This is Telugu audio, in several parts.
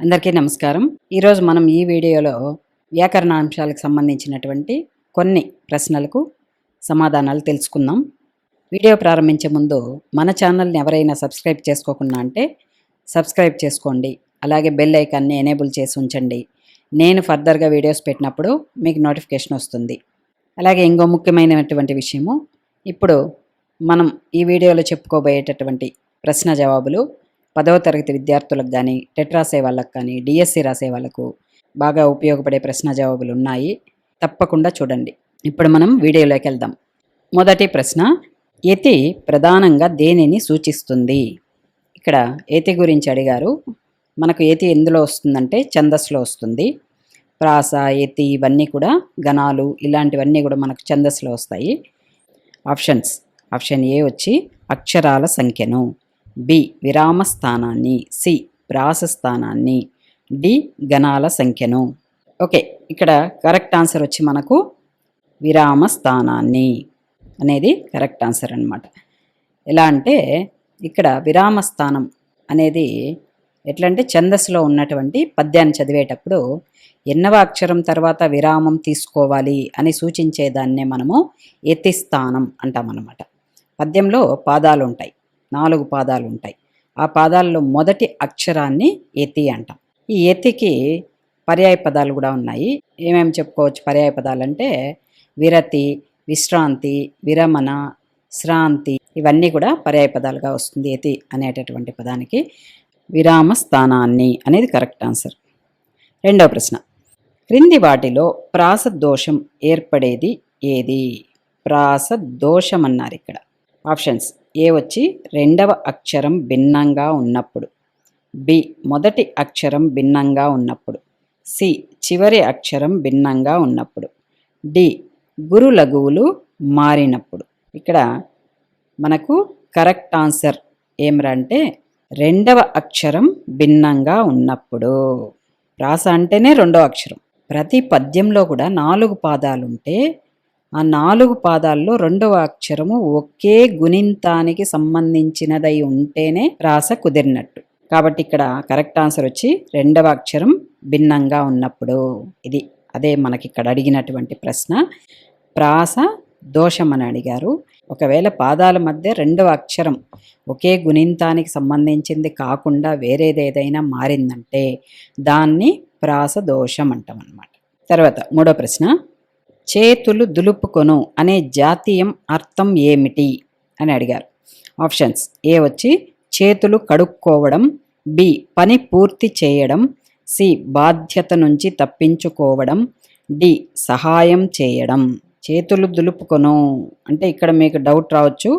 అందరికీ నమస్కారం. ఈరోజు మనం ఈ వీడియోలో వ్యాకరణాంశాలకు సంబంధించినటువంటి కొన్ని ప్రశ్నలకు సమాధానాలు తెలుసుకుందాం. వీడియో ప్రారంభించే ముందు మన ఛానల్ని ఎవరైనా సబ్స్క్రైబ్ చేసుకోకుండా అంటే సబ్స్క్రైబ్ చేసుకోండి. అలాగే బెల్ ఐకాన్ని ఎనేబుల్ చేసి ఉంచండి. నేను ఫర్దర్గా వీడియోస్ పెట్టినప్పుడు మీకు నోటిఫికేషన్ వస్తుంది. అలాగే ఇంకో ముఖ్యమైనటువంటి విషయము, ఇప్పుడు మనం ఈ వీడియోలో చెప్పుకోబోయేటటువంటి ప్రశ్న జవాబులు 10వ తరగతి విద్యార్థులకు కానీ, టెట్ రాసే వాళ్ళకు కానీ, డిఎస్సి రాసే వాళ్ళకు బాగా ఉపయోగపడే ప్రశ్న జవాబులు ఉన్నాయి. తప్పకుండా చూడండి. ఇప్పుడు మనం వీడియోలోకి వెళ్దాం. మొదటి ప్రశ్న, యతి ప్రధానంగా దేనిని సూచిస్తుంది? ఇక్కడ యతి గురించి అడిగారు. మనకు యతి ఎందులో వస్తుందంటే ఛందస్సులో వస్తుంది. ప్రాస, యతి ఇవన్నీ కూడా గణాలు ఇలాంటివన్నీ కూడా మనకు ఛందస్సులో వస్తాయి. ఆప్షన్ ఏ వచ్చి అక్షరాల సంఖ్యను, బి విరామ స్థానాన్ని, సి ప్రాస స్థానాన్ని, డి గణాల సంఖ్యను. ఓకే, ఇక్కడ కరెక్ట్ ఆన్సర్ వచ్చి మనకు విరామ స్థానాన్ని అనేది కరెక్ట్ ఆన్సర్ అన్నమాట. ఎలా అంటే ఇక్కడ విరామ స్థానం అనేది ఎట్లంటే ఛందస్సులో ఉన్నటువంటి పద్యాన్ని చదివేటప్పుడు ఎన్నవ అక్షరం తర్వాత విరామం తీసుకోవాలి అని సూచించేదాన్నే మనము యతి స్థానం అంటామన్నమాట. పద్యంలో పాదాలు ఉంటాయి, 4 పాదాలు ఉంటాయి. ఆ పాదాల్లో మొదటి అక్షరాన్ని యతి అంటాం. ఈ యతికి పర్యాయ పదాలు కూడా ఉన్నాయి. ఏమేమి చెప్పుకోవచ్చు పర్యాయ పదాలు అంటే విరతి, విశ్రాంతి, విరమణ, శ్రాంతి ఇవన్నీ కూడా పర్యాయ పదాలుగా వస్తుంది. యతి అనేటటువంటి పదానికి విరామ స్థానాన్ని అనేది కరెక్ట్ ఆన్సర్. రెండవ ప్రశ్న, క్రింది వాటిలో ప్రాస దోషం ఏర్పడేది ఏది? ప్రాస దోషం అన్నారు ఇక్కడ. ఆప్షన్స్ ఏ వచ్చి రెండవ అక్షరం భిన్నంగా ఉన్నప్పుడు, బి మొదటి అక్షరం భిన్నంగా ఉన్నప్పుడు, సి చివరి అక్షరం భిన్నంగా ఉన్నప్పుడు, డి గురు లఘువులు మారినప్పుడు. ఇక్కడ మనకు కరెక్ట్ ఆన్సర్ ఏమిరంటే రెండవ అక్షరం భిన్నంగా ఉన్నప్పుడు. ప్రాస అంటేనే రెండవ అక్షరం. ప్రతి పద్యంలో కూడా 4 పాదాలు ఉంటే ఆ 4 పాదాల్లో రెండవ అక్షరము ఒకే గుణింతానికి సంబంధించినదై ఉంటేనే ప్రాస కుదిరినట్టు. కాబట్టి ఇక్కడ కరెక్ట్ ఆన్సర్ వచ్చి రెండవ అక్షరం భిన్నంగా ఉన్నప్పుడు. ఇది అదే మనకి ఇక్కడ అడిగినటువంటి ప్రశ్న. ప్రాస దోషం అని అడిగారు. ఒకవేళ పాదాల మధ్య రెండవ అక్షరం ఒకే గుణింతానికి సంబంధించింది కాకుండా వేరేదేదైనా మారిందంటే దాన్ని ప్రాస దోషం అంటాం అన్నమాట. తర్వాత మూడో ప్రశ్న, చేతులు దులుపుకొను అనే జాతీయం అర్థం ఏమిటి అని అడిగారు. ఆప్షన్స్ ఏ వచ్చి చేతులు కడుక్కోవడం, బి పని పూర్తి చేయడం, సి బాధ్యత నుంచి తప్పించుకోవడం, డి సహాయం చేయడం. చేతులు దులుపుకొను అంటే ఇక్కడ మీకు డౌట్ రావచ్చు,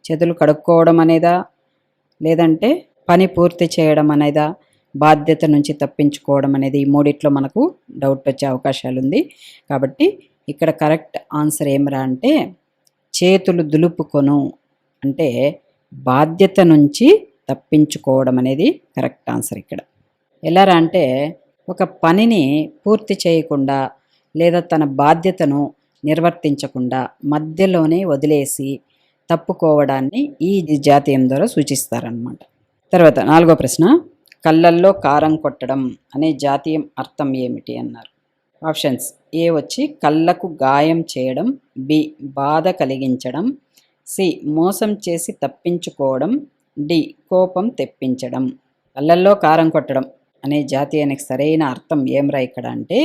చేతులు కడుక్కోవడం అనేదా లేదంటే పని పూర్తి చేయడం అనేదా, బాధ్యత నుంచి తప్పించుకోవడం అనేది, ఈ మూడిట్లో మనకు డౌట్ వచ్చే అవకాశాలు ఉంది. కాబట్టి ఇక్కడ కరెక్ట్ ఆన్సర్ ఏమరా అంటే చేతులు దులుపుకొను అంటే బాధ్యత నుంచి తప్పించుకోవడం అనేది కరెక్ట్ ఆన్సర్ ఇక్కడ. ఎలారా అంటే ఒక పనిని పూర్తి చేయకుండా లేదా తన బాధ్యతను నిర్వర్తించకుండా మధ్యలోనే వదిలేసి తప్పుకోవడాన్ని ఈ జాతీయం ద్వారా సూచిస్తారన్నమాట. తర్వాత నాలుగో ప్రశ్న, కళ్ళల్లో కారం కొట్టడం అనే జాతీయం అర్థం ఏమిటి అన్నారు. ఆప్షన్స్ ఏ వచ్చి కళ్ళకు గాయం చేయడం, బి బాధ కలిగించడం, సి మోసం చేసి తప్పించుకోవడం, డి కోపం తెప్పించడం. కళ్ళల్లో కారం కొట్టడం అనే జాతీయానికి సరైన అర్థం ఏమరా ఇక్కడ అంటే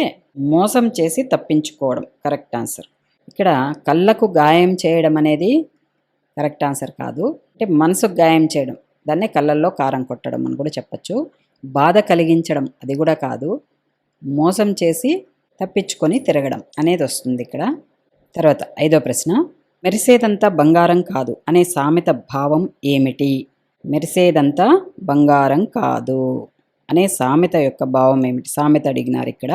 మోసం చేసి తప్పించుకోవడం కరెక్ట్ ఆన్సర్. ఇక్కడ కళ్ళకు గాయం చేయడం అనేది కరెక్ట్ ఆన్సర్ కాదు. అంటే మనసుకు గాయం చేయడం, దాన్నే కళ్ళల్లో కారం కొట్టడం అని కూడా చెప్పచ్చు. బాధ కలిగించడం అది కూడా కాదు. మోసం చేసి తప్పించుకొని తిరగడం అనేది వస్తుంది ఇక్కడ. తర్వాత ఐదో ప్రశ్న, మెరిసేదంతా బంగారం కాదు అనే సామెత భావం ఏమిటి? మెరిసేదంతా బంగారం కాదు అనే సామెత యొక్క భావం ఏమిటి? సామెత అడిగినారు ఇక్కడ.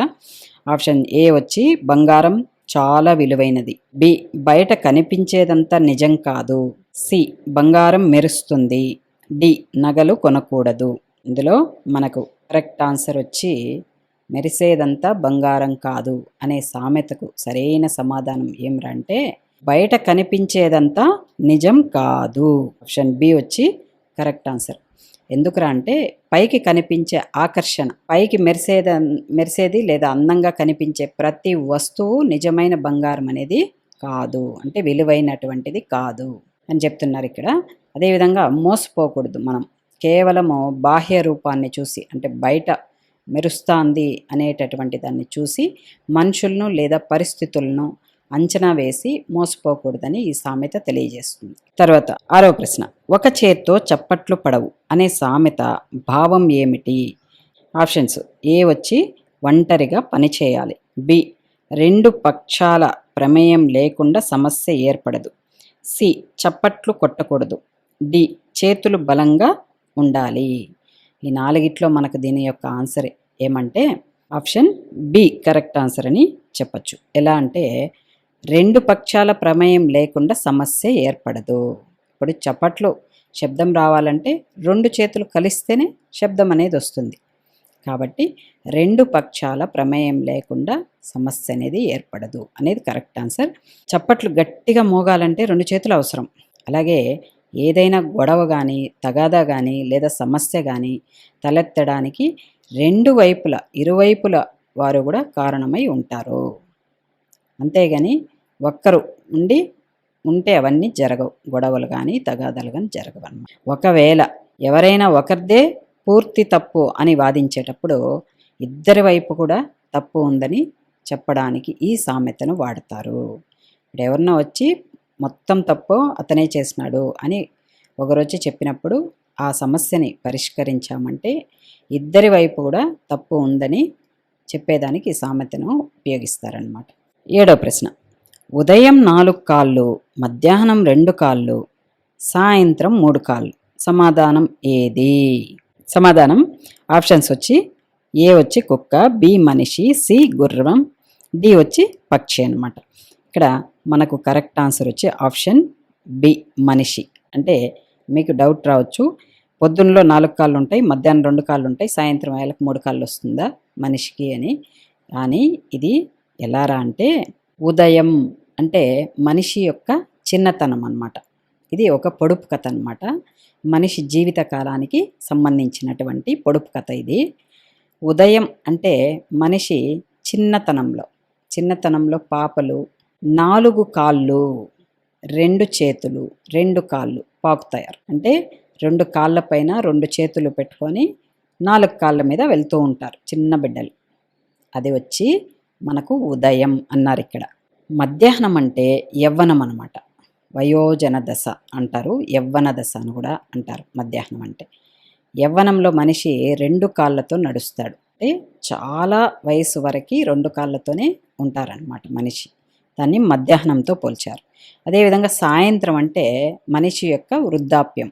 ఆప్షన్ ఏ వచ్చి బంగారం చాలా విలువైనది, బి బయట కనిపించేదంతా నిజం కాదు, సి బంగారం మెరుస్తుంది, డి నగలు కొనకూడదు. ఇందులో మనకు కరెక్ట్ ఆన్సర్ వచ్చి మెరిసేదంతా బంగారం కాదు అనే సామెతకు సరైన సమాధానం ఏమిరంటే బయట కనిపించేదంతా నిజం కాదు. ఆప్షన్ బి వచ్చి కరెక్ట్ ఆన్సర్. ఎందుకురా అంటే పైకి కనిపించే ఆకర్షణ, పైకి మెరిసేది లేదా అందంగా కనిపించే ప్రతి వస్తువు నిజమైన బంగారం అనేది కాదు, అంటే విలువైనటువంటిది కాదు అని చెప్తున్నారు ఇక్కడ. అదేవిధంగా మోసపోకూడదు మనం కేవలము బాహ్య రూపాన్ని చూసి, అంటే బయట మెరుస్తాంది అనేటటువంటి దాన్ని చూసి మనుషులను లేదా పరిస్థితులను అంచనా వేసి మోసపోకూడదని ఈ సామెత తెలియజేస్తుంది. తర్వాత 6వ ప్రశ్న, ఒక చేత్తో చప్పట్లు పడవు అనే సామెత భావం ఏమిటి? ఆప్షన్స్: ఏ వచ్చి ఒంటరిగా పని చేయాలి, బి రెండు పక్షాల ప్రమేయం లేకుండా సమస్య ఏర్పడదు, సి చప్పట్లు కొట్టకూడదు, డి చేతులు బలంగా ఉండాలి. ఈ 4గిట్లో మనకు దీని యొక్క ఆన్సర్ ఏమంటే ఆప్షన్ బి కరెక్ట్ ఆన్సర్ అని చెప్పచ్చు. ఎలా అంటే రెండు పక్షాల ప్రమేయం లేకుండా సమస్య ఏర్పడదు. ఇప్పుడు చప్పట్లు శబ్దం రావాలంటే రెండు చేతులు కలిస్తేనే శబ్దం అనేది వస్తుంది. కాబట్టి రెండు పక్షాల ప్రమేయం లేకుండా సమస్య అనేది ఏర్పడదు అనేది కరెక్ట్ ఆన్సర్. చప్పట్లు గట్టిగా మోగాలంటే రెండు చేతులు అవసరం. అలాగే ఏదైనా గొడవ కానీ, తగాదా కానీ లేదా సమస్య కానీ తలెత్తడానికి ఇరువైపుల వారు కూడా కారణమై ఉంటారు. అంతేగాని ఒక్కరు ఉంటే అవన్నీ జరగవు, గొడవలు కానీ తగాదాలు కానీ జరగవన్నమాట. ఒకవేళ ఎవరైనా ఒకరిదే పూర్తి తప్పు అని వాదించేటప్పుడు ఇద్దరి వైపు కూడా తప్పు ఉందని చెప్పడానికి ఈ సామెతను వాడతారు. ఇప్పుడు ఎవరన్నా వచ్చి మొత్తం తప్పు అతనే చేసినాడు అని ఒకరొచ్చి చెప్పినప్పుడు ఆ సమస్యని పరిష్కరించామంటే ఇద్దరి వైపు కూడా తప్పు ఉందని చెప్పేదానికి ఈ సామెతను ఉపయోగిస్తారనమాట. 7వ ప్రశ్న, ఉదయం 4 కాళ్ళు, మధ్యాహ్నం 2 కాళ్ళు, సాయంత్రం 3 కాళ్ళు. సమాధానం ఏది? సమాధానం ఆప్షన్స్ వచ్చి ఏ వచ్చి కుక్క, బి మనిషి, సి గుర్రం, డి వచ్చి పక్షి అనమాట. ఇక్కడ మనకు కరెక్ట్ ఆన్సర్ వచ్చి ఆప్షన్ బి మనిషి. అంటే మీకు డౌట్ రావచ్చు, పొద్దున్నలో 4 కాళ్ళు ఉంటాయి, మధ్యాహ్నం 2 కాళ్ళు ఉంటాయి, సాయంత్రం వేళకు 3 కాళ్ళు వస్తుందా మనిషికి అని. కానీ ఇది ఎలారా అంటే ఉదయం అంటే మనిషి యొక్క చిన్నతనం అన్నమాట. ఇది ఒక పొడుపు కథ అన్నమాట. మనిషి జీవిత కాలానికి సంబంధించినటువంటి పొడుపు కథ ఇది. ఉదయం అంటే మనిషి చిన్నతనంలో పాపలు 4 కాళ్ళు, 2 చేతులు, 2 కాళ్ళు పాకుతారు. అంటే 2 కాళ్ళ పైన 2 చేతులు పెట్టుకొని 4 కాళ్ళ మీద వెళ్తూ ఉంటారు చిన్న బిడ్డలు. అది వచ్చి మనకు ఉదయం అన్నారు ఇక్కడ. మధ్యాహ్నం అంటే యవ్వనం అనమాట, వయోజన దశ అంటారు, యవ్వన దశ అని కూడా అంటారు మధ్యాహ్నం అంటే. యవ్వనంలో మనిషి 2 కాళ్ళతో నడుస్తాడు, అంటే చాలా వయసు వరకు 2 కాళ్ళతోనే ఉంటారనమాట మనిషి. దాన్ని మధ్యాహ్నంతో పోల్చారు. అదేవిధంగా సాయంత్రం అంటే మనిషి యొక్క వృద్ధాప్యం,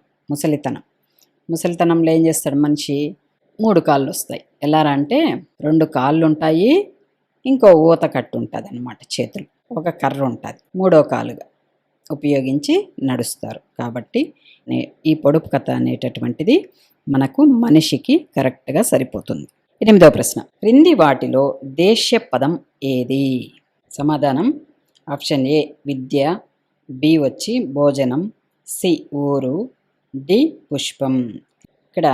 ముసలితనంలో ఏం చేస్తాడు మనిషి? 3 కాళ్ళు వస్తాయి. ఎలా అంటే 2 కాళ్ళు ఉంటాయి, ఇంకో ఊత కట్టు ఉంటుంది అనమాట, చేతులు ఒక కర్ర ఉంటుంది, 3వ కాలుగా ఉపయోగించి నడుస్తారు. కాబట్టి ఈ పొడుపు కథ అనేటటువంటిది మనకు మనిషికి కరెక్ట్గా సరిపోతుంది. 8వ ప్రశ్న, క్రింది వాటిలో దేశ్య పదం ఏది? సమాధానం ఆప్షన్ ఏ విద్య, బి వచ్చి భోజనం, సి ఊరు, డి పుష్పం. ఇక్కడ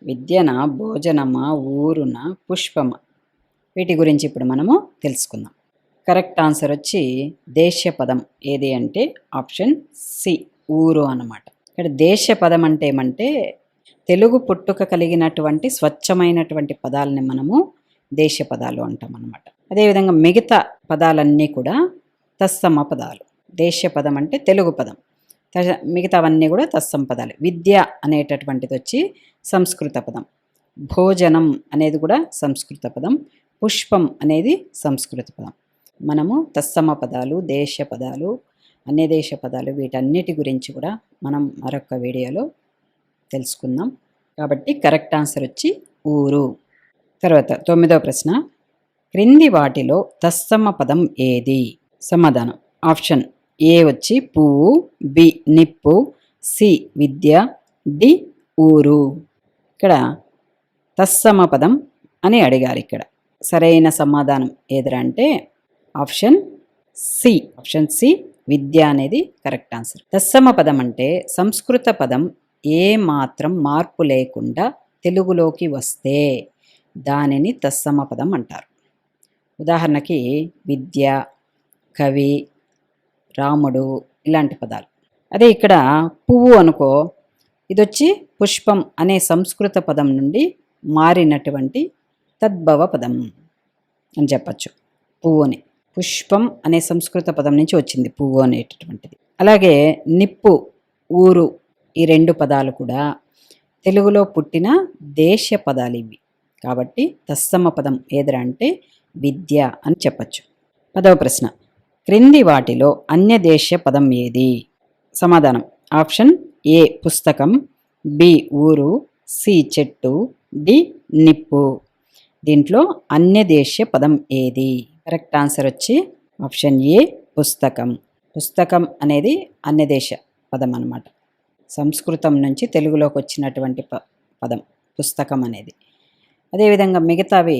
విద్యన, భోజనమా, ఊరున, పుష్పమా, వీటి గురించి ఇప్పుడు మనము తెలుసుకుందాం. కరెక్ట్ ఆన్సర్ వచ్చి దేశ్య పదం ఏది అంటే ఆప్షన్ సి ఊరు అన్నమాట. ఇక్కడ దేశ్య పదం అంటే ఏమంటే తెలుగు పుట్టుక కలిగినటువంటి స్వచ్ఛమైనటువంటి పదాలని మనము దేశ్య పదాలు అంటాం అన్నమాట. అదేవిధంగా మిగతా పదాలన్నీ కూడా తత్సమ పదాలు. దేశ్య పదం అంటే తెలుగు పదం, మిగతావన్నీ కూడా తత్సమ పదాలు. విద్య అనేటటువంటిది వచ్చి సంస్కృత పదం, భోజనం అనేది కూడా సంస్కృత పదం, పుష్పం అనేది సంస్కృత పదం. మనము తత్సమ పదాలు, దేశ పదాలు, అన్యదేశ పదాలు, వీటన్నిటి గురించి కూడా మనం మరొక వీడియోలో తెలుసుకుందాం. కాబట్టి కరెక్ట్ ఆన్సర్ వచ్చి ఊరు. తర్వాత 9వ ప్రశ్న, క్రింది వాటిలో తత్సమ పదం ఏది? సమాధానం ఆప్షన్ ఏ వచ్చి పువ్వు, బి నిప్పు, సి విద్య, డి ఊరు. ఇక్కడ తత్సమ పదం అని అడిగారు. ఇక్కడ సరైన సమాధానం ఏదిరా అంటే ఆప్షన్ సి విద్య అనేది కరెక్ట్ ఆన్సర్. తత్సమ పదం అంటే సంస్కృత పదం ఏ మాత్రం మార్పు లేకుండా తెలుగులోకి వస్తే దానిని తత్సమ పదం అంటారు. ఉదాహరణకి విద్య, కవి, రాముడు ఇలాంటి పదాలు. అదే ఇక్కడ పువ్వు అనుకో, ఇదొచ్చి పుష్పం అనే సంస్కృత పదం నుండి మారినటువంటి తద్భవ పదం అని చెప్పచ్చు. పువ్వుని పుష్పం అనే సంస్కృత పదం నుంచి వచ్చింది పువ్వు అనేటటువంటిది. అలాగే నిప్పు, ఊరు ఈ రెండు పదాలు కూడా తెలుగులో పుట్టిన దేశ పదాలు ఇవి. కాబట్టి తత్సమ పదం ఏదిరా అంటే విద్య అని చెప్పచ్చు. 10వ ప్రశ్న, క్రింది వాటిలో అన్యదేశ పదం ఏది? సమాధానం ఆప్షన్ ఏ పుస్తకం, బి ఊరు, సి చెట్టు, డి నిప్పు. దీంట్లో అన్యదేశ పదం ఏది? కరెక్ట్ ఆన్సర్ వచ్చి ఆప్షన్ ఏ పుస్తకం. పుస్తకం అనేది అన్యదేశ పదం అన్నమాట. సంస్కృతం నుంచి తెలుగులోకి వచ్చినటువంటి పదం పుస్తకం అనేది. అదేవిధంగా మిగతావి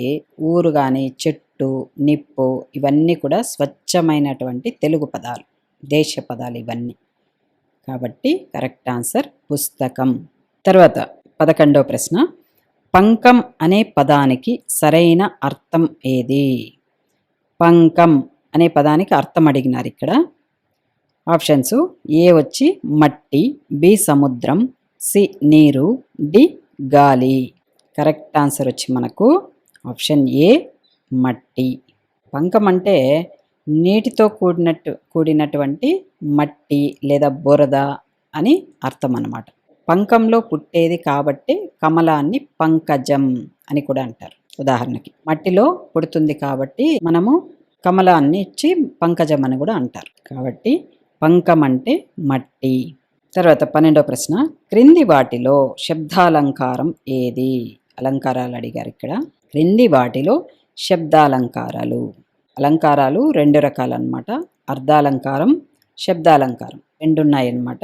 ఊరు కానీ, చెట్టు, నిప్పు ఇవన్నీ కూడా స్వచ్ఛమైనటువంటి తెలుగు పదాలు, దేశ పదాలు ఇవన్నీ. కాబట్టి కరెక్ట్ ఆన్సర్ పుస్తకం. తర్వాత 11వ ప్రశ్న, పంకం అనే పదానికి సరైన అర్థం ఏది? పంకం అనే పదానికి అర్థం అడిగినారు ఇక్కడ. ఆప్షన్స్ ఏ వచ్చి మట్టి, బి సముద్రం, సి నీరు, డి గాలి. కరెక్ట్ ఆన్సర్ వచ్చి మనకు ఆప్షన్ ఏ మట్టి. పంకం అంటే నీటితో కూడినటువంటి మట్టి లేదా బురద అని అర్థం అన్నమాట. పంకంలో పుట్టేది కాబట్టి కమలాన్ని పంకజం అని కూడా అంటారు. ఉదాహరణకి మట్టిలో పుడుతుంది కాబట్టి మనము కమలాన్ని ఇచ్చి పంకజం అని కూడా అంటారు. కాబట్టి పంకం అంటే మట్టి. తర్వాత 12వ ప్రశ్న, క్రింది వాటిలో శబ్దాలంకారం ఏది? అలంకారాలు అడిగారు ఇక్కడ. క్రింది వాటిలో శబ్దాలంకారాలు. అలంకారాలు రెండు రకాలు అన్నమాట. అర్ధాలంకారం, శబ్దాలంకారం రెండు ఉన్నాయన్నమాట.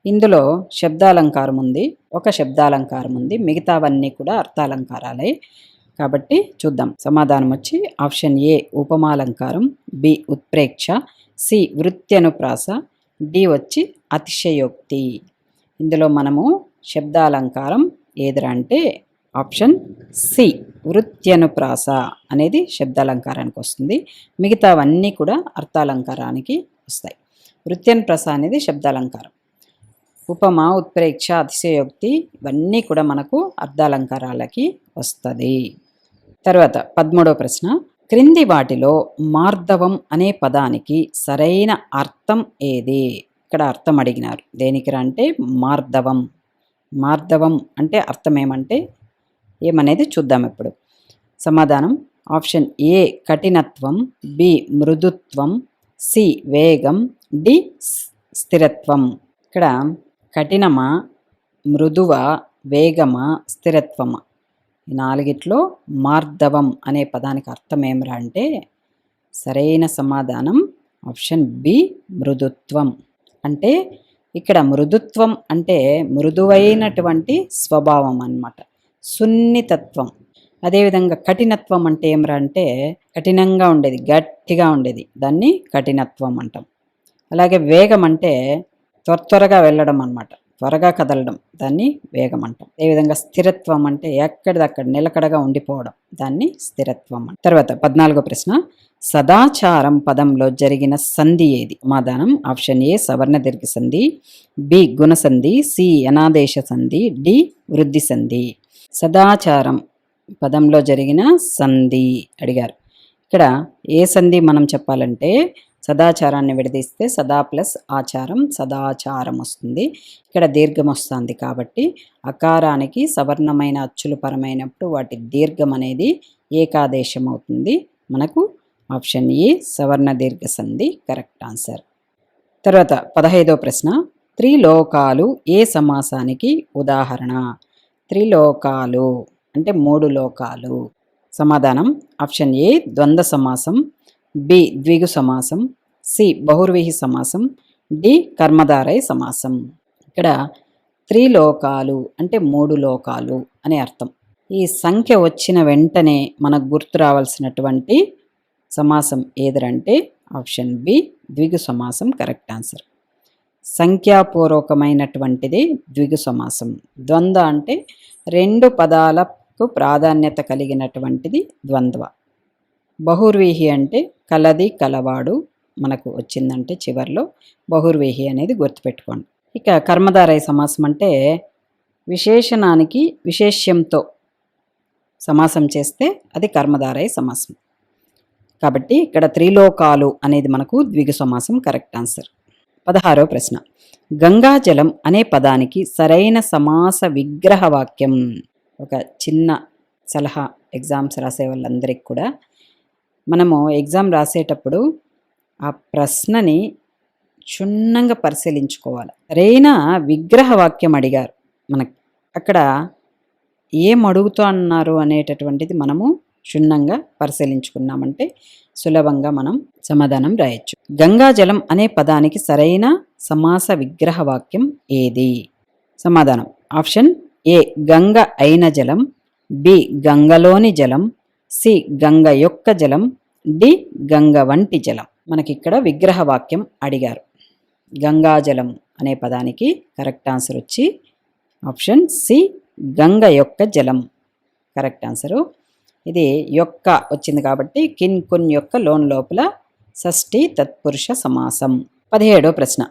ఇందులో శబ్దాలంకారం ఉంది, ఒక శబ్దాలంకారం ఉంది, మిగతావన్నీ కూడా అర్థాలంకారాలే. కాబట్టి చూద్దాం. సమాధానం వచ్చి ఆప్షన్ ఏ ఉపమాలంకారం, బి ఉత్ప్రేక్ష, సి వృత్త్యనుప్రాస, డి వచ్చి అతిశయోక్తి. ఇందులో మనము శబ్దాలంకారం ఏదిరా అంటే ఆప్షన్ సి వృత్త్యనుప్రాస అనేది శబ్దాలంకారానికి వస్తుంది. మిగతావన్నీ కూడా అర్థాలంకారానికి వస్తాయి. వృత్త్యనుప్రాస అనేది శబ్దాలంకారం. ఉపమ, ఉత్ప్రేక్ష, అతిశయోక్తి ఇవన్నీ కూడా మనకు అర్థాలంకారాలకి వస్తుంది. తర్వాత 13వ ప్రశ్న, క్రింది వాటిలో మార్దవం అనే పదానికి సరైన అర్థం ఏది? ఇక్కడ అర్థం అడిగినారు. దేనికి అంటే మార్దవం. మార్దవం అంటే అర్థం ఏమనేది చూద్దాం ఇప్పుడు. సమాధానం ఆప్షన్ ఏ కఠినత్వం, బి మృదుత్వం, సి వేగం, డి స్థిరత్వం. ఇక్కడ కఠినమా, మృదువా, వేగమా, స్థిరత్వమా ఈ నాలుగిట్లో మార్దవం అనే పదానికి అర్థం ఏమిరా అంటే సరైన సమాధానం ఆప్షన్ బి మృదుత్వం. అంటే ఇక్కడ మృదుత్వం అంటే మృదువైనటువంటి స్వభావం అన్నమాట, సున్నితత్వం. అదేవిధంగా కఠినత్వం అంటే ఏమిరా అంటే కఠినంగా ఉండేది, గట్టిగా ఉండేది, దాన్ని కఠినత్వం అంటాం. అలాగే వేగం అంటే త్వరగా వెళ్ళడం అన్నమాట, త్వరగా కదలడం, దాన్ని వేగం అంటాం. అదేవిధంగా స్థిరత్వం అంటే ఎక్కడిదక్కడ నిలకడగా ఉండిపోవడం, దాన్ని స్థిరత్వం అంటాం. తర్వాత 14వ ప్రశ్న, సదాచారం పదంలో జరిగిన సంధి ఏది? సమాధానం ఆప్షన్ ఏ సవర్ణ దీర్ఘ సంధి, బి గుణ సంధి, సి అనాదేశ సంధి, డి వృద్ధి సంధి. సదాచారం పదంలో జరిగిన సంధి అడిగారు. ఇక్కడ ఏ సంధి మనం చెప్పాలంటే సదాచారాన్ని విడదీస్తే సదా ప్లస్ ఆచారం, సదాచారం వస్తుంది. ఇక్కడ దీర్ఘం వస్తుంది కాబట్టి అకారానికి సవర్ణమైన అచ్చులు పరమైనప్పుడు వాటి దీర్ఘం అనేది ఏకాదేశం అవుతుంది. మనకు ఆప్షన్ ఏ సవర్ణ దీర్ఘ సంధి కరెక్ట్ ఆన్సర్. తర్వాత 15వ ప్రశ్న, త్రిలోకాలు ఏ సమాసానికి ఉదాహరణ? త్రిలోకాలు అంటే 3 లోకాలు. సమాధానం ఆప్షన్ ఏ ద్వంద్వ సమాసం, బి ద్విగు సమాసం, సి బహుర్విహి సమాసం, డి కర్మధారయ సమాసం. ఇక్కడ త్రిలోకాలు అంటే 3 లోకాలు అనే అర్థం. ఈ సంఖ్య వచ్చిన వెంటనే మనకు గుర్తు రావాల్సినటువంటి సమాసం ఏదంటే ఆప్షన్ బి ద్విగు సమాసం కరెక్ట్ ఆన్సర్. సంఖ్యాపూర్వకమైనటువంటిది ద్విగు సమాసం. ద్వంద్వ అంటే రెండు పదాలకు ప్రాధాన్యత కలిగినటువంటిది ద్వంద్వ. బహుర్వీహి అంటే కలది కలవాడు మనకు వచ్చిందంటే చివర్లో బహుర్వీహి అనేది గుర్తుపెట్టుకోండి. ఇక కర్మధారయ సమాసం అంటే విశేషణానికి విశేష్యంతో సమాసం చేస్తే అది కర్మధారయ సమాసం. కాబట్టి ఇక్కడ త్రిలోకాలు అనేది మనకు ద్విగు సమాసం కరెక్ట్ ఆన్సర్. 16వ ప్రశ్న. గంగాజలం అనే పదానికి సరైన సమాస విగ్రహ వాక్యం. ఒక చిన్న సలహా ఎగ్జామ్స్ రాసే వాళ్ళందరికీ కూడా, మనము ఎగ్జామ్ రాసేటప్పుడు ఆ ప్రశ్నని క్షుణ్ణంగా పరిశీలించుకోవాలి. సరైన విగ్రహ వాక్యం అడిగారు మనకు, అక్కడ ఏం అడుగుతూ అన్నారు అనేటటువంటిది మనము క్షుణ్ణంగా పరిశీలించుకున్నామంటే సులభంగా మనం సమాధానం రాయొచ్చు. గంగాజలం అనే పదానికి సరైన సమాస విగ్రహ వాక్యం ఏది? సమాధానం ఆప్షన్ ఏ గంగ అయిన జలం, బి గంగలోని జలం, సి గంగ యొక్క జలం, డి గంగ వంటి జలం. మనకి ఇక్కడ విగ్రహ వాక్యం అడిగారు. గంగాజలం అనే పదానికి కరెక్ట్ ఆన్సర్ వచ్చి ఆప్షన్ సి గంగ యొక్క జలం కరెక్ట్ ఆన్సరు. ఇది యొక్క వచ్చింది కాబట్టి కిన్ కున్ యొక్క లోన్ లోపల షష్ఠి తత్పురుష సమాసం. 17వ ప్రశ్న.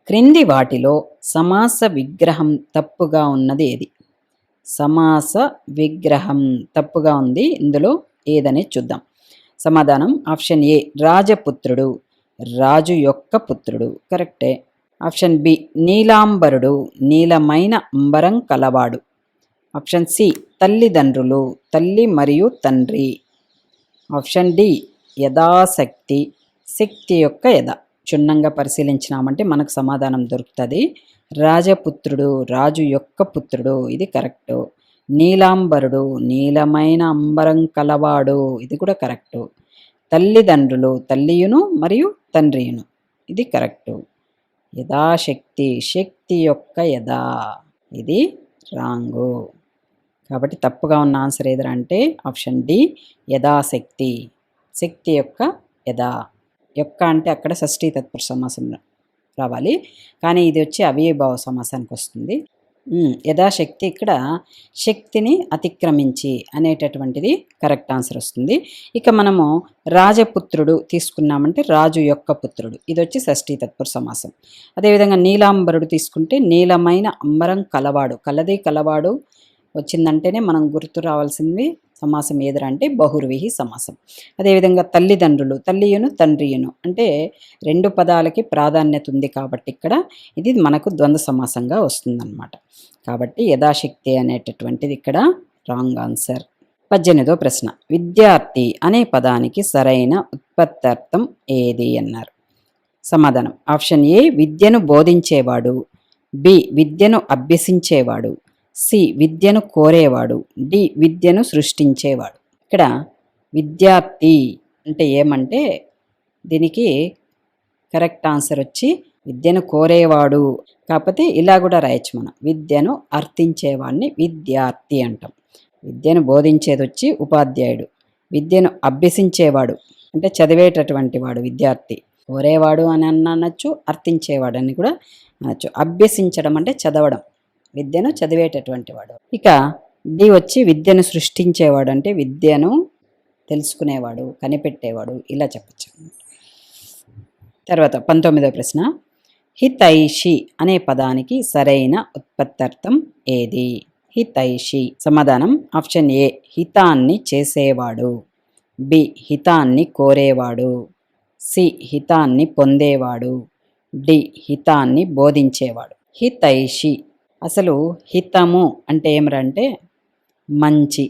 క్రింది వాటిలో సమాస విగ్రహం తప్పుగా ఉన్నది ఏది? సమాస విగ్రహం తప్పుగా ఉంది, ఇందులో ఏదని చూద్దాం. సమాధానం ఆప్షన్ ఏ రాజపుత్రుడు, రాజు యొక్క పుత్రుడు కరెక్టే. ఆప్షన్ బి నీలాంబరుడు, నీలమైన అంబరం కలవాడు. ఆప్షన్ సి తల్లిదండ్రులు, తల్లి మరియు తండ్రి. ఆప్షన్ డి యథాశక్తి, శక్తి యొక్క యథ. క్షుణ్ణంగా పరిశీలించినామంటే మనకు సమాధానం దొరుకుతుంది. రాజపుత్రుడు, రాజు యొక్క పుత్రుడు, ఇది కరెక్టు. నీలాంబరుడు, నీలమైన అంబరం కలవాడు, ఇది కూడా కరెక్టు. తల్లిదండ్రులు, తల్లియును మరియు తండ్రియును, ఇది కరెక్టు. యథాశక్తి, శక్తి యొక్క యథ, ఇది రాంగు. కాబట్టి తప్పుగా ఉన్న ఆన్సర్ ఏదరా అంటే ఆప్షన్ డి యథాశక్తి, శక్తి యొక్క యథ. యొక్క అంటే అక్కడ షష్ఠీ తత్పురుష సమాసం రావాలి, కానీ ఇది వచ్చి అవ్యయభావ సమాసానికి వస్తుంది. యథాశక్తి ఇక్కడ శక్తిని అతిక్రమించి అనేటటువంటిది కరెక్ట్ ఆన్సర్ వస్తుంది. ఇక మనము రాజపుత్రుడు తీసుకున్నామంటే రాజు యొక్క పుత్రుడు, ఇది వచ్చి షష్ఠీ తత్పురుష సమాసం. అదేవిధంగా నీలాంబరుడు తీసుకుంటే నీలమైన అంబరం కలవాడు, కలది కలవాడు వచ్చిందంటేనే మనం గుర్తు రావాల్సింది సమాసం ఏదరా అంటే బహుర్విహి సమాసం. అదేవిధంగా తల్లిదండ్రులు, తల్లియును తండ్రియును అంటే రెండు పదాలకి ప్రాధాన్యత ఉంది కాబట్టి ఇక్కడ ఇది మనకు ద్వంద్వ సమాసంగా వస్తుందన్నమాట. కాబట్టి యథాశక్తి అనేటటువంటిది ఇక్కడ రాంగ్ ఆన్సర్. 18వ ప్రశ్న. విద్యార్థి అనే పదానికి సరైన ఉత్పత్తార్థం ఏది అన్నారు. సమాధానం ఆప్షన్ ఏ విద్యను బోధించేవాడు, బి విద్యను అభ్యసించేవాడు, సి విద్యను కోరేవాడు, డి విద్యను సృష్టించేవాడు. ఇక్కడ విద్యార్థి అంటే ఏమంటే దీనికి కరెక్ట్ ఆన్సర్ వచ్చి విద్యను కోరేవాడు, కాకపోతే ఇలా కూడా రాయొచ్చు మనం, విద్యను అర్థించేవాడిని విద్యార్థి అంటాం. విద్యను బోధించేది వచ్చి ఉపాధ్యాయుడు, విద్యను అభ్యసించేవాడు అంటే చదివేటటువంటి వాడు విద్యార్థి, కోరేవాడు అని అనొచ్చు, అర్థించేవాడు అని కూడా అనొచ్చు. అభ్యసించడం అంటే చదవడం, విద్యను చదివేటటువంటి వాడు. ఇక డి వచ్చి విద్యను సృష్టించేవాడు అంటే విద్యను తెలుసుకునేవాడు, కనిపెట్టేవాడు, ఇలా చెప్పచ్చు. తర్వాత 19వ ప్రశ్న. హితైషి అనే పదానికి సరైన ఉత్పత్తార్థం ఏది? హితైషి. సమాధానం ఆప్షన్ ఏ హితాన్ని చేసేవాడు, బి హితాన్ని కోరేవాడు, సి హితాన్ని పొందేవాడు, డి హితాన్ని బోధించేవాడు. హితైషి. అసలు హితము అంటే ఏమరంటే మంచి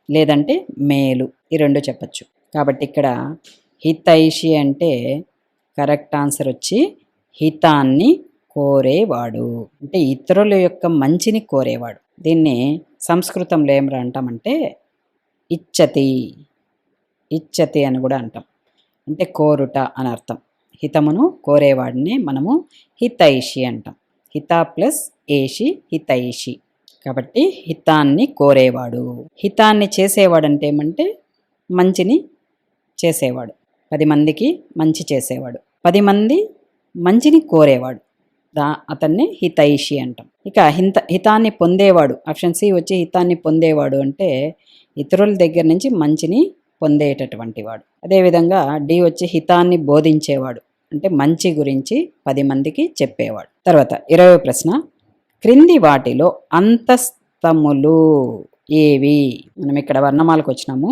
లేదంటే మేలు, ఈ రెండు చెప్పచ్చు. కాబట్టి ఇక్కడ హితైషి అంటే కరెక్ట్ ఆన్సర్ వచ్చి హితాన్ని కోరేవాడు అంటే ఇతరుల యొక్క మంచిని కోరేవాడు. దీన్ని సంస్కృతంలో ఏమరా అంటామంటే ఇచ్చతి, ఇచ్చతి అని కూడా అంటాం, అంటే కోరుట అని అర్థం. హితమును కోరేవాడిని మనము హితైషి అంటాం. హిత ప్లస్ ఏషి హితైషి. కాబట్టి హితాన్ని కోరేవాడు. హితాన్ని చేసేవాడు అంటే ఏమంటే మంచిని చేసేవాడు, 10 మందికి మంచి చేసేవాడు, 10 మంది మంచిని కోరేవాడు, అతన్ని హితైషి అంటాం. ఇక హితాన్ని పొందేవాడు, ఆప్షన్ సి వచ్చి హితాన్ని పొందేవాడు అంటే ఇతరుల దగ్గర నుంచి మంచిని పొందేటటువంటి వాడు. అదేవిధంగా డి వచ్చి హితాన్ని బోధించేవాడు, అంటే మంచి గురించి 10 మందికి చెప్పేవాడు. తర్వాత 20వ ప్రశ్న, క్రింది వాటిలో అంతస్తములు ఏవి? మనం ఇక్కడ వర్ణమాలకు వచ్చినాము.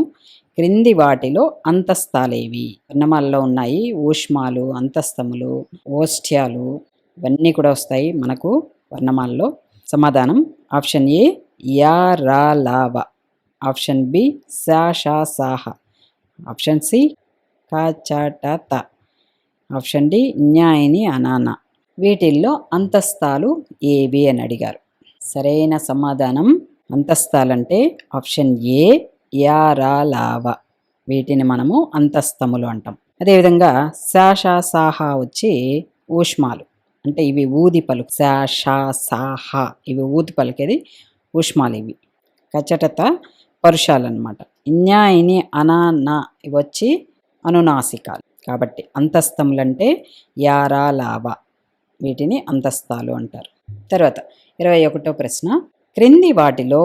క్రింది వాటిలో అంతస్తాలేవి? వర్ణమాలలో ఉన్నాయి ఊష్మాలు, అంతస్తములు, ఓష్ఠ్యాలు, ఇవన్నీ కూడా వస్తాయి మనకు వర్ణమాలలో. సమాధానం ఆప్షన్ ఏ యా రా లావ, ఆప్షన్ బి సా షా సాహ, ఆప్షన్ సి కా చ ట త, ఆప్షన్ డి న్యాయని అనానా. వీటిల్లో అంతస్తాలు ఏవి అని అడిగారు. సరైన సమాధానం అంతస్తాలంటే ఆప్షన్ ఏ యా రా లావ. వీటిని మనము అంతస్తములు అంటాం. అదేవిధంగా శా షా సాహ వచ్చి ఊష్మాలు, అంటే ఇవి ఊది పలుకు. శా షా సాహ ఇవి ఊది పలికేది ఊష్మాలు. ఇవి కచటత పరుషాలు అనమాట. ఇన్యాయిని అనానా ఇవి వచ్చి అనునాసికాలు. కాబట్టి అంతస్తములంటే యారా లావ, వీటిని అంతస్తాలు అంటారు. తర్వాత 21వ ప్రశ్న, క్రింది వాటిలో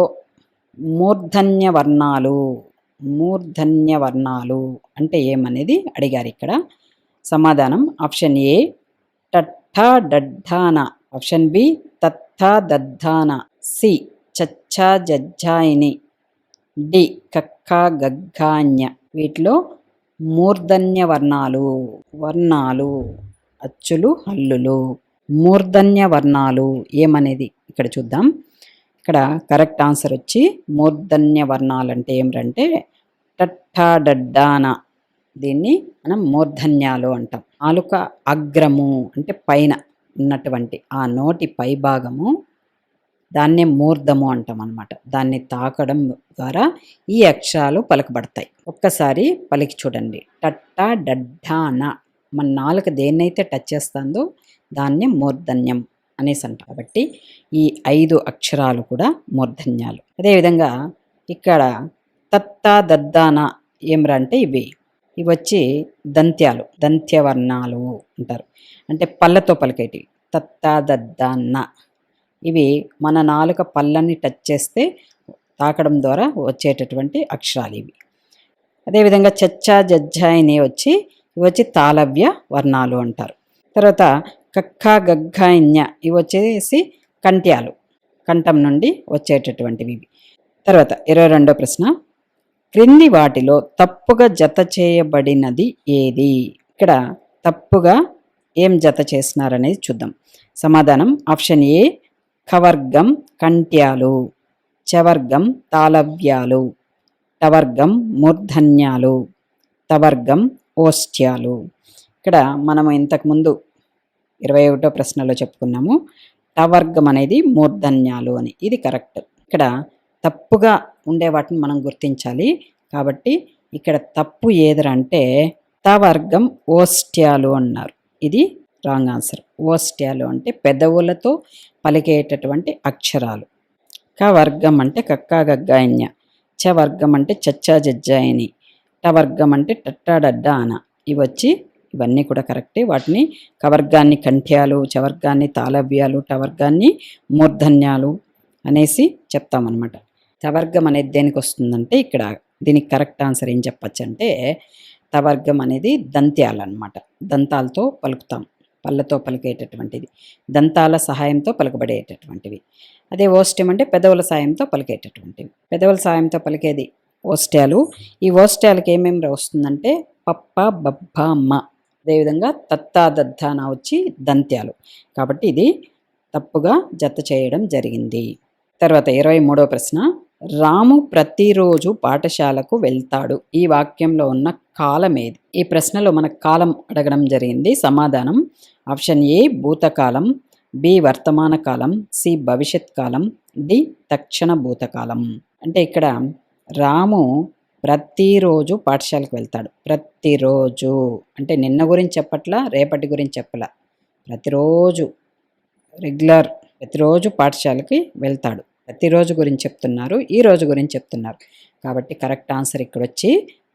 మూర్ధన్య వర్ణాలు అంటే ఏమనేది అడిగారు ఇక్కడ. సమాధానం ఆప్షన్ ఏ టట్ట డడ్డాన, ఆప్షన్ బి తత్త దద్దాన, సి చచ్చ జజ్జాయిని, డి కక్క గగ్గాన్య. వీటిలో మూర్ధన్య వర్ణాలు అచ్చులు హల్లులు. మూర్ధన్య వర్ణాలు ఏమనేది ఇక్కడ చూద్దాం. ఇక్కడ కరెక్ట్ ఆన్సర్ వచ్చి మూర్ధన్య వర్ణాలు అంటే ఏమిటంటే టట్టా డడ్డాన, దీన్ని మనం మూర్ధన్యాలు అంటాం. నాలుక అగ్రము అంటే పైన ఉన్నటువంటి ఆ నోటి పై భాగము, దాన్నే మూర్ధము అంటాం అన్నమాట. దాన్ని తాకడం ద్వారా ఈ అక్షరాలు పలకబడతాయి. ఒక్కసారి పలికి చూడండి. టట్టా డడ్డాన. మన నాలుక దేన్నైతే టచ్ చేస్తుందో దాన్నే మూర్ధన్యం అనేసి అంటాం. కాబట్టి ఈ 5 అక్షరాలు కూడా మూర్ధన్యాలు. అదేవిధంగా ఇక్కడ తత్త దద్దాన ఏమిరా అంటే ఇవి వచ్చి దంత్యాలు, దంత్యవర్ణాలు అంటారు. అంటే పళ్ళతో పలికేటివి. తత్త దద్దాన్న ఇవి మన నాలుక పళ్ళని టచ్ చేస్తే తాకడం ద్వారా వచ్చేటటువంటి అక్షరాలు ఇవి. అదేవిధంగా చచ్చ జజ్జాయిని ఇవి వచ్చి తాళవ్య వర్ణాలు అంటారు. తర్వాత కక్క గగ్గాయిన్య ఇవి వచ్చేసి కంట్యాలు, కంఠం నుండి వచ్చేటటువంటివి. తర్వాత 22వ ప్రశ్న, క్రింది వాటిలో తప్పుగా జత చేయబడినది ఏది? ఇక్కడ తప్పుగా ఏం జత చేసినారనేది చూద్దాం. సమాధానం ఆప్షన్ ఏ ఖవర్గం కంట్యాలు, చవర్గం తాళవ్యాలు, టవర్గం మూర్ధన్యాలు, తవర్గం ఓష్ట్యాలు. ఇక్కడ మనము ఇంతకుముందు 21వ ప్రశ్నలో చెప్పుకున్నాము టవర్గం అనేది మూర్ధన్యాలు అని. ఇది కరెక్ట్. ఇక్కడ తప్పుగా ఉండే వాటిని మనం గుర్తించాలి. కాబట్టి ఇక్కడ తప్పు ఏదంటే తవర్గం ఓష్ట్యాలు అన్నారు. ఇది రాంగ్ ఆన్సర్. ఓష్ట్యాలు అంటే పెదవులతో పలికేటటువంటి అక్షరాలు. కవర్గం అంటే కక్కా గగ్గాయిన్య, చవర్గం అంటే చచ్చా జజ్జాయిని, టవర్గం అంటే టట్టాడడ్డా అన. ఇవన్నీ కూడా కరెక్టే. వాటిని కవర్గాన్ని కంఠ్యాలు, చవర్గాన్ని తాళవ్యాలు, టవర్గాన్ని మూర్ధన్యాలు అనేసి చెప్తామన్నమాట. తవర్గం అనేది దేనికి వస్తుందంటే ఇక్కడ దీనికి కరెక్ట్ ఆన్సర్ ఏం చెప్పచ్చు అంటే తవర్గం అనేది దంత్యాలు అన్నమాట. దంతాలతో పలుకుతాం, పళ్ళతో పలికేటటువంటిది, దంతాల సహాయంతో పలుకబడేటటువంటివి. అదే ఓష్ట్యం అంటే పెదవుల సాయంతో పలికేటటువంటివి. పెదవుల సాయంతో పలికేది ఓష్ట్యాలు. ఈ ఓష్ట్యాలకి ఏమేమి వస్తుందంటే పప్ప బబ్బ మ. అదేవిధంగా తత్తా దద్దాన వచ్చి దంత్యాలు. కాబట్టి ఇది తప్పుగా జత చేయడం జరిగింది. తర్వాత 23వ ప్రశ్న, రాము ప్రతిరోజు పాఠశాలకు వెళ్తాడు. ఈ వాక్యంలో ఉన్న కాలం ఏది? ఈ ప్రశ్నలో మనకు కాలం అడగడం జరిగింది. సమాధానం ఆప్షన్ ఏ భూతకాలం, బి వర్తమాన కాలం, సి భవిష్యత్ కాలం, డి తక్షణ భూతకాలం. అంటే ఇక్కడ రాము ప్రతిరోజు పాఠశాలకు వెళ్తాడు. ప్రతిరోజు అంటే నిన్న గురించి చెప్పట్లా, రేపటి గురించి చెప్పలా, ప్రతిరోజు రెగ్యులర్, ప్రతిరోజు పాఠశాలకి వెళ్తాడు. ప్రతిరోజు గురించి చెప్తున్నారు, ఈ రోజు గురించి చెప్తున్నారు. కాబట్టి కరెక్ట్ ఆన్సర్ ఇక్కడ వచ్చి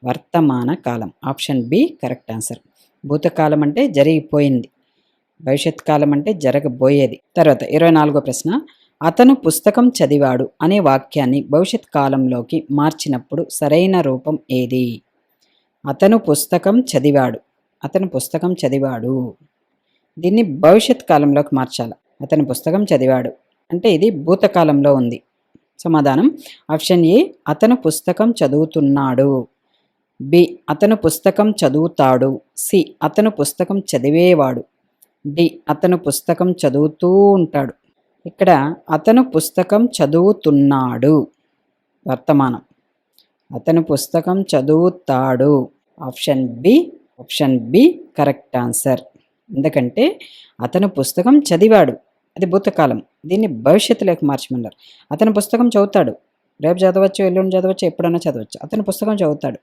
వర్తమాన కాలం, ఆప్షన్ బి కరెక్ట్ ఆన్సర్. భూతకాలం అంటే జరిగిపోయింది, భవిష్యత్ కాలం అంటే జరగబోయేది. తర్వాత 24వ ప్రశ్న, అతను పుస్తకం చదివాడు అనే వాక్యాన్ని భవిష్యత్ కాలంలోకి మార్చినప్పుడు సరైన రూపం ఏది? అతను పుస్తకం చదివాడు. అతను పుస్తకం చదివాడు. దీన్ని భవిష్యత్ కాలంలోకి మార్చాలి. అతను పుస్తకం చదివాడు అంటే ఇది భూతకాలంలో ఉంది. సమాధానం ఆప్షన్ ఏ, అతను పుస్తకం చదువుతున్నాడు. బి, అతను పుస్తకం చదువుతాడు. సి, అతను పుస్తకం చదివేవాడు. డి, అతను పుస్తకం చదువుతూ ఉంటాడు. ఇక్కడ అతను పుస్తకం చదువుతున్నాడు వర్తమానం. అతను పుస్తకం చదువుతాడు. Option B correct answer. ఎందుకంటే అతను పుస్తకం చదివాడు, అది భూతకాలం. దీన్ని భవిష్యత్తులోకి మార్చమన్నారు. అతను పుస్తకం చదువుతాడు, రేపు చదవచ్చు, ఎల్లుండి చదవచ్చు, ఎప్పుడైనా చదవచ్చు. అతను పుస్తకం చదువుతాడు.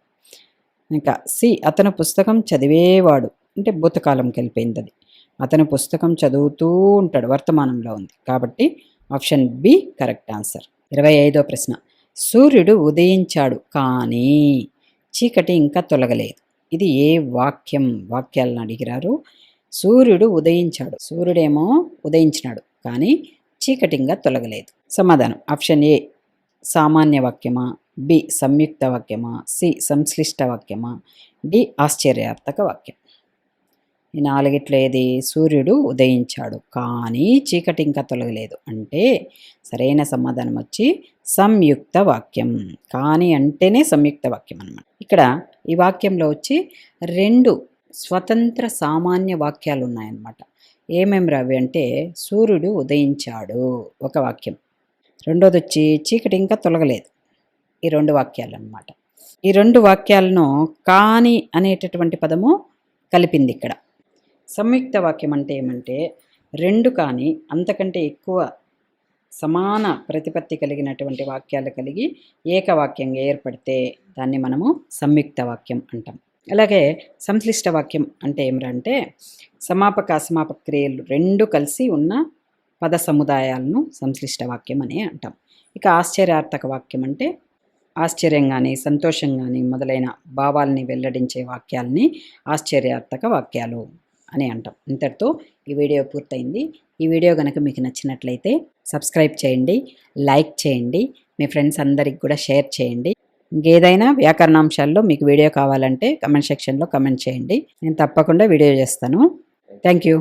ఇంకా సి, అతను పుస్తకం చదివేవాడు అంటే భూతకాలంకి వెళ్ళిపోయింది అది. అతను పుస్తకం చదువుతూ ఉంటాడు, వర్తమానంలో ఉంది. కాబట్టి ఆప్షన్ బి కరెక్ట్ ఆన్సర్. 25వ ప్రశ్న, సూర్యుడు ఉదయించాడు కానీ చీకటి ఇంకా తొలగలేదు. ఇది ఏ వాక్యాలను అడిగిరారు? సూర్యుడు ఉదయించాడు, సూర్యుడేమో ఉదయించినాడు కానీ చీకటి ఇంకా తొలగలేదు. సమాధానం ఆప్షన్ ఏ, సామాన్య వాక్యమా? బి, సంయుక్త వాక్యమా? సి, సంశ్లిష్ట వాక్యమా? డి, ఆశ్చర్యార్థక వాక్యం. ఈ నాలుగిట్లో ఏది? సూర్యుడు ఉదయించాడు కానీ చీకటి ఇంకా తొలగలేదు అంటే సరైన సమాధానం వచ్చి సంయుక్త వాక్యం. కానీ అంటేనే సంయుక్త వాక్యం అన్నమాట. ఇక్కడ ఈ వాక్యంలో వచ్చి 2 స్వతంత్ర సామాన్య వాక్యాలు ఉన్నాయన్నమాట. ఏమేమి రవి అంటే సూర్యుడు ఉదయించాడు ఒక వాక్యం, రెండోది వచ్చి చీకటి ఇంకా తొలగలేదు. ఈ 2 వాక్యాలు అన్నమాట. ఈ 2 వాక్యాలను కానీ అనేటటువంటి పదము కలిపింది ఇక్కడ. సంయుక్త వాక్యం అంటే ఏమంటే 2 కానీ అంతకంటే ఎక్కువ సమాన ప్రతిపత్తి కలిగినటువంటి వాక్యాలు కలిగి ఏకవాక్యంగా ఏర్పడితే దాన్ని మనము సంయుక్త వాక్యం అంటాం. అలాగే సంశ్లిష్ట వాక్యం అంటే ఏమిటంటే సమాపక అసమాపక క్రియలు 2 కలిసి ఉన్న పద సముదాయాలను సంశ్లిష్ట వాక్యం అని అంటాం. ఇక ఆశ్చర్యార్థక వాక్యం అంటే ఆశ్చర్యం కానీ సంతోషం కానీ మొదలైన భావాల్ని వెల్లడించే వాక్యాలని ఆశ్చర్యార్థక వాక్యాలు అని అంటాం. ఇంతటితో ఈ వీడియో పూర్తయింది. ఈ వీడియో కనుక మీకు నచ్చినట్లయితే సబ్స్క్రైబ్ చేయండి, లైక్ చేయండి, మీ ఫ్రెండ్స్ అందరికి కూడా షేర్ చేయండి. ఇంకేదైనా వ్యాకరణాంశాల్లో మీకు వీడియో కావాలంటే కమెంట్ సెక్షన్లో కమెంట్ చేయండి, నేను తప్పకుండా వీడియో చేస్తాను. Thank you.